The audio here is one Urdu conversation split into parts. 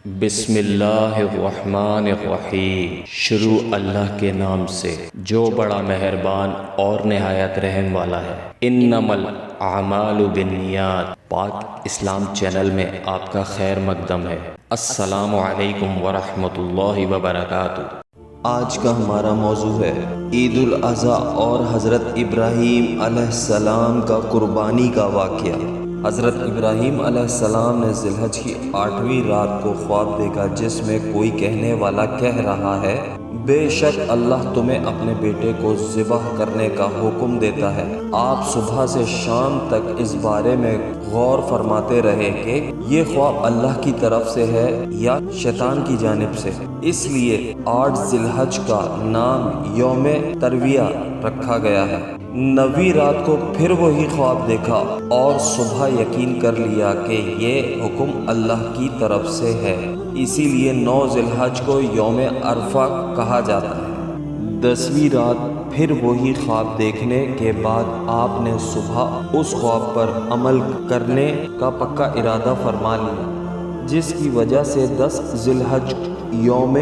بسم اللہ الرحمن الرحیم۔ شروع اللہ کے نام سے جو بڑا مہربان اور نہایت رحم والا ہے۔ انما الاعمال بالنیات۔ پاک اسلام چینل میں آپ کا خیر مقدم ہے۔ السلام علیکم ورحمۃ اللہ وبرکاتہ۔ آج کا ہمارا موضوع ہے عید الاضحیٰ اور حضرت ابراہیم علیہ السلام کا قربانی کا واقعہ۔ حضرت ابراہیم علیہ السلام نے ذی الحج کی 8ویں رات کو خواب دیکھا جس میں کوئی کہنے والا کہہ رہا ہے، بے شک اللہ تمہیں اپنے بیٹے کو ذبح کرنے کا حکم دیتا ہے۔ آپ صبح سے شام تک اس بارے میں غور فرماتے رہے کہ یہ خواب اللہ کی طرف سے ہے یا شیطان کی جانب سے۔ اس لیے 8 ذی الحج کا نام یوم ترویہ رکھا گیا ہے۔ 9ویں رات کو پھر وہی خواب دیکھا اور صبح یقین کر لیا کہ یہ حکم اللہ کی طرف سے ہے، اسی لیے 9 ذی الحج کو یوم عرفہ کہا جاتا ہے۔ 10ویں رات پھر وہی خواب دیکھنے کے بعد آپ نے صبح اس خواب پر عمل کرنے کا پکا ارادہ فرما لیا، جس کی وجہ سے 10 ذی الحج یوم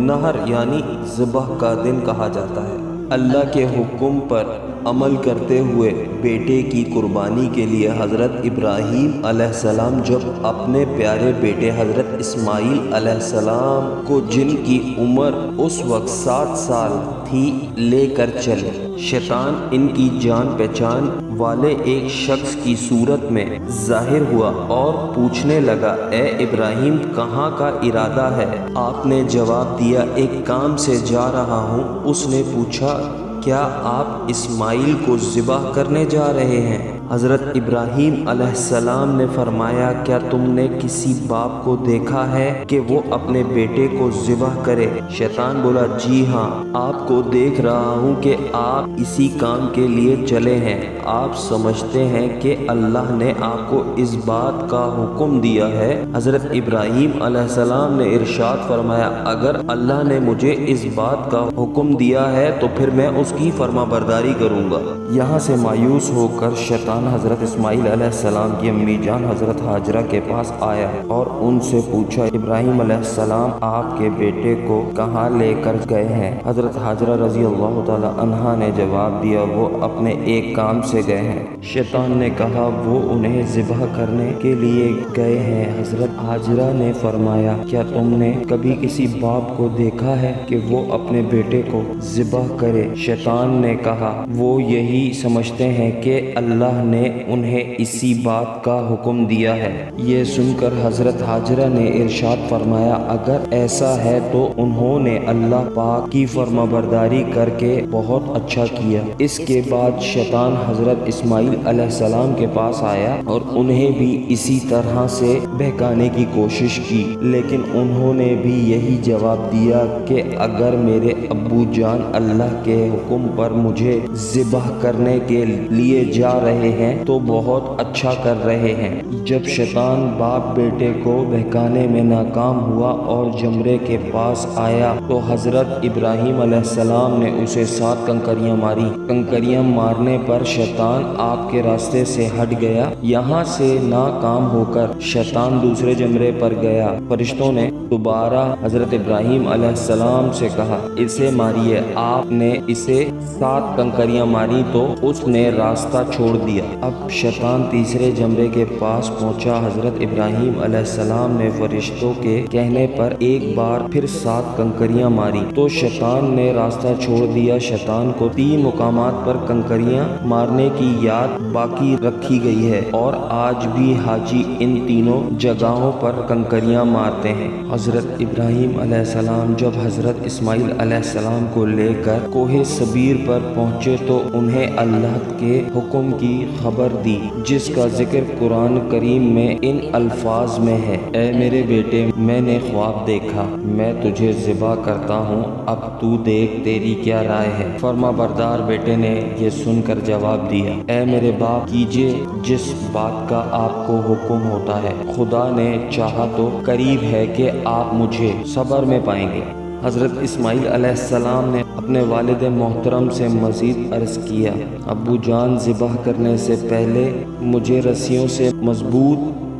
نحر یعنی ذبح کا دن کہا جاتا ہے۔ اللہ کے حکم پر عمل کرتے ہوئے بیٹے کی قربانی کے لیے حضرت ابراہیم علیہ السلام جب اپنے پیارے بیٹے حضرت اسماعیل علیہ السلام کو، جن کی عمر اس وقت 7 سال تھی، لے کر چلے۔ شیطان ان کی جان پہچان والے ایک شخص کی صورت میں ظاہر ہوا اور پوچھنے لگا، اے ابراہیم کہاں کا ارادہ ہے؟ آپ نے جواب دیا، ایک کام سے جا رہا ہوں۔ اس نے پوچھا، کیا آپ اسماعیل کو ذبح کرنے جا رہے ہیں؟ حضرت ابراہیم علیہ السلام نے فرمایا، کیا تم نے کسی باپ کو دیکھا ہے کہ وہ اپنے بیٹے کو ذبح کرے؟ شیطان بولا، جی ہاں، آپ کو دیکھ رہا ہوں کہ آپ اسی کام کے لیے چلے ہیں۔ آپ سمجھتے ہیں کہ اللہ نے آپ کو اس بات کا حکم دیا ہے؟ حضرت ابراہیم علیہ السلام نے ارشاد فرمایا، اگر اللہ نے مجھے اس بات کا حکم دیا ہے تو پھر میں اس کی فرما برداری کروں گا۔ یہاں سے مایوس ہو کر شیطان حضرت اسماعیل علیہ السلام کی امی جان حضرت ہاجرہ کے پاس آیا اور ان سے پوچھا، ابراہیم علیہ السلام آپ کے بیٹے کو کہاں لے کر گئے ہیں؟ حضرت ہاجرہ رضی اللہ تعالی عنہا نے جواب دیا، وہ اپنے ایک کام سے گئے ہیں۔ شیطان نے کہا، وہ انہیں ذبح کرنے کے لیے گئے ہیں۔ حضرت ہاجرہ نے فرمایا، کیا تم نے کبھی کسی باپ کو دیکھا ہے کہ وہ اپنے بیٹے کو ذبح کرے؟ شیطان نے کہا، وہ یہی سمجھتے ہیں کہ اللہ نے انہیں اسی بات کا حکم دیا ہے۔ یہ سن کر حضرت ہاجرہ نے ارشاد فرمایا، اگر ایسا ہے تو انہوں نے اللہ پاک کی فرما برداری کر کے بہت اچھا کیا۔ اس کے بعد شیطان حضرت اسماعیل علیہ السلام کے پاس آیا اور انہیں بھی اسی طرح سے بہکانے کی کوشش کی، لیکن انہوں نے بھی یہی جواب دیا کہ اگر میرے ابو جان اللہ کے حکم پر مجھے ذبح کرنے کے لیے جا رہے ہیں تو بہت اچھا کر رہے ہیں۔ جب شیطان باپ بیٹے کو بہکانے میں ناکام ہوا اور جمرے کے پاس آیا تو حضرت ابراہیم علیہ السلام نے اسے 7 کنکریاں ماری۔ کنکریاں مارنے پر شیطان آپ کے راستے سے ہٹ گیا۔ یہاں سے ناکام ہو کر شیطان دوسرے جمرے پر گیا۔ فرشتوں نے دوبارہ حضرت ابراہیم علیہ السلام سے کہا، اسے ماریے۔ آپ نے اسے 7 کنکریاں ماری تو اس نے راستہ چھوڑ دیا۔ اب شیطان تیسرے جمرے کے پاس پہنچا۔ حضرت ابراہیم علیہ السلام نے فرشتوں کے کہنے پر ایک بار پھر 7 کنکریاں ماری تو شیطان نے راستہ چھوڑ دیا۔ شیطان کو 3 مقامات پر کنکریاں مارنے کی یاد باقی رکھی گئی ہے اور آج بھی حاجی ان تینوں جگہوں پر کنکریاں مارتے ہیں۔ حضرت ابراہیم علیہ السلام جب حضرت اسماعیل علیہ السلام کو لے کر کوہ صبیر پر پہنچے تو انہیں اللہ کے حکم کی خبر دی، جس کا ذکر قرآن کریم میں ان الفاظ میں ہے، اے میرے بیٹے، میں نے خواب دیکھا، میں تجھے ذبح کرتا ہوں، اب تو دیکھ تیری کیا رائے ہے؟ فرما بردار بیٹے نے یہ سن کر جواب دیا، اے میرے باپ، کیجئے جس بات کا آپ کو حکم ہوتا ہے، خدا نے چاہا تو قریب ہے کہ آپ مجھے صبر میں پائیں گے۔ حضرت اسماعیل علیہ السلام نے اپنے والد محترم سے مزید عرض کیا، ابو جان، ذبح کرنے سے پہلے مجھے رسیوں سے مضبوط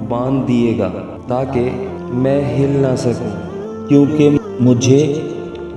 باندھ دیے گا تاکہ میں ہل نہ سکوں، کیونکہ مجھے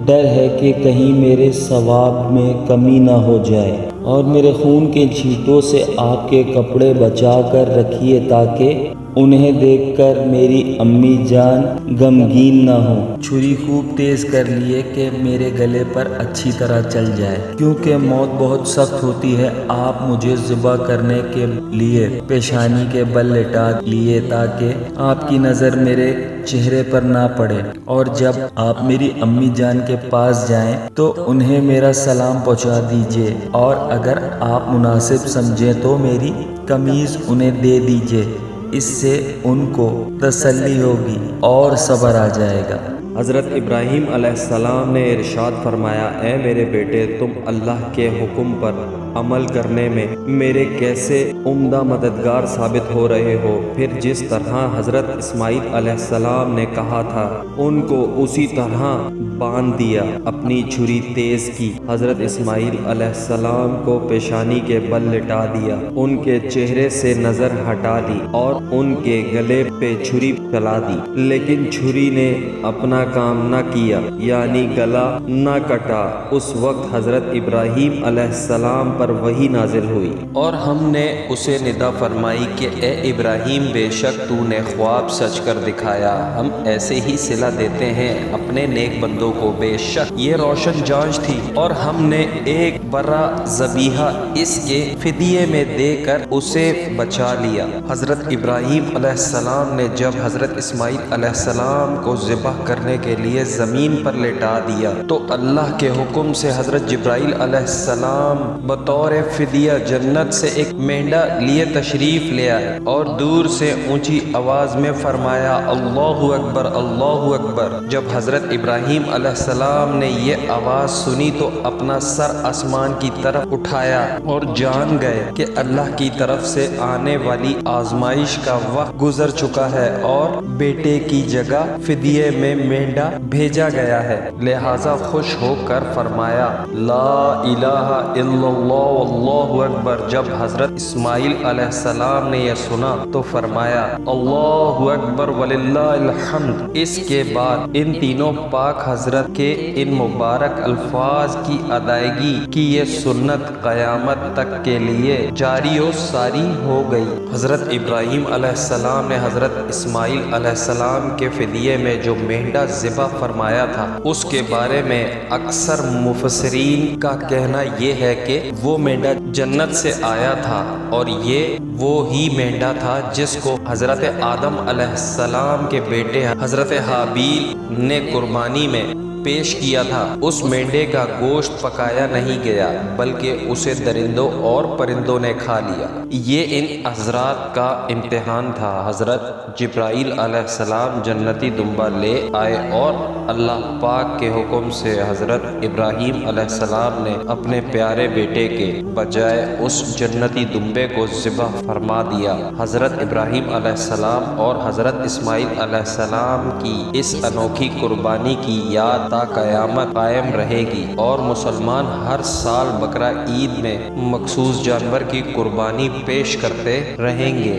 ڈر ہے کہ کہیں میرے ثواب میں کمی نہ ہو جائے، اور میرے خون کے چھینٹوں سے آپ کے کپڑے بچا کر رکھیے تاکہ انہیں دیکھ کر میری امی جان غمگین نہ ہو۔ چھری خوب تیز کر لیے کہ میرے گلے پر اچھی طرح چل جائے، کیونکہ موت بہت سخت ہوتی ہے۔ آپ مجھے ذبح کرنے کے لیے پیشانی کے بل لٹا لیے تاکہ آپ کی نظر میرے چہرے پر نہ پڑے، اور جب آپ میری امی جان کے پاس جائیں تو انہیں میرا سلام پہنچا دیجیے، اور اگر آپ مناسب سمجھیں تو میری قمیض انہیں دے دیجیے، اس سے ان کو تسلی ہوگی اور صبر آ جائے گا۔ حضرت ابراہیم علیہ السلام نے ارشاد فرمایا، اے میرے بیٹے، تم اللہ کے حکم پر عمل کرنے میں میرے کیسے عمدہ مددگار ثابت ہو رہے ہو۔ پھر جس طرح حضرت اسماعیل علیہ السلام نے کہا تھا ان کو اسی طرح باندھ دیا، اپنی چھری تیز کی، حضرت اسماعیل علیہ السلام کو پیشانی کے بل لٹا دیا، ان کے چہرے سے نظر ہٹا دی اور ان کے گلے پہ چھری چلا دی، لیکن چھری نے اپنا کام نہ کیا، یعنی گلا نہ کٹا۔ اس وقت حضرت ابراہیم علیہ السلام پر وحی نازل ہوئی اور ہم نے اسے ندا فرمائی کہ اے ابراہیم، بے شک تو نے خواب سچ کر دکھایا، ہم ایسے ہی صلہ دیتے ہیں اپنے نیک بندوں کو، بے شک یہ روشن جانچ تھی، اور ہم نے ایک برا ذبیحہ اس کے فدیے میں دے کر اسے بچا لیا۔ حضرت ابراہیم علیہ السلام نے جب حضرت اسماعیل علیہ السلام کو ذبح کرنے کے لیے زمین پر لٹا دیا تو اللہ کے حکم سے حضرت جبرائیل علیہ السلام بطور فدیہ جنت سے ایک مینڈا لیے تشریف لے آئے، اور دور سے اونچی آواز میں فرمایا، اللہ اکبر، اللہ اکبر۔ جب حضرت ابراہیم علیہ السلام نے یہ آواز سنی تو اپنا سر آسمان کی طرف اٹھایا اور جان گئے کہ اللہ کی طرف سے آنے والی آزمائش کا وقت گزر چکا ہے اور بیٹے کی جگہ فدیے میں مینڈا بھیجا گیا ہے، لہذا خوش ہو کر فرمایا، لا الہ الا اللہ واللہ اکبر۔ جب حضرت اسماعیل علیہ السلام نے یہ سنا تو فرمایا، اللہ اکبر وللہ الحمد۔ اس کے بعد ان تینوں پاک حضرت کے ان مبارک الفاظ کی ادائیگی کی یہ سنت قیامت تک کے لیے جاری و ساری ہو گئی۔ حضرت ابراہیم علیہ السلام نے حضرت اسماعیل علیہ السلام کے فدیے میں جو مینڈا ذبح فرمایا تھا اس کے بارے میں اکثر مفسرین کا کہنا یہ ہے کہ وہ مینڈا جنت سے آیا تھا، اور یہ وہ ہی مینڈا تھا جس کو حضرت آدم علیہ السلام کے بیٹے حضرت حابیل نے قربانی میں پیش کیا تھا۔ اس مینڈے کا گوشت پکایا نہیں گیا بلکہ اسے درندوں اور پرندوں نے کھا لیا۔ یہ ان حضرات کا امتحان تھا۔ حضرت جبرائیل علیہ السلام جنتی دمبا لے آئے اور اللہ پاک کے حکم سے حضرت ابراہیم علیہ السلام نے اپنے پیارے بیٹے کے بجائے اس جنتی دمبے کو ذبح فرما دیا۔ حضرت ابراہیم علیہ السلام اور حضرت اسماعیل علیہ السلام کی اس انوکھی قربانی کی یاد تا قیامت قائم رہے گی، اور مسلمان ہر سال بقرہ عید میں مخصوص جانور کی قربانی پیش کرتے رہیں گے۔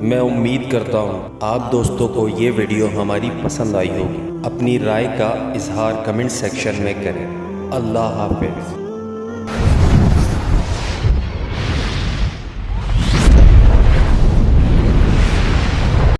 میں امید کرتا ہوں آپ دوستوں کو یہ ویڈیو ہماری پسند آئی ہوگی۔ اپنی رائے کا اظہار کمنٹ سیکشن میں کریں۔ اللہ حافظ۔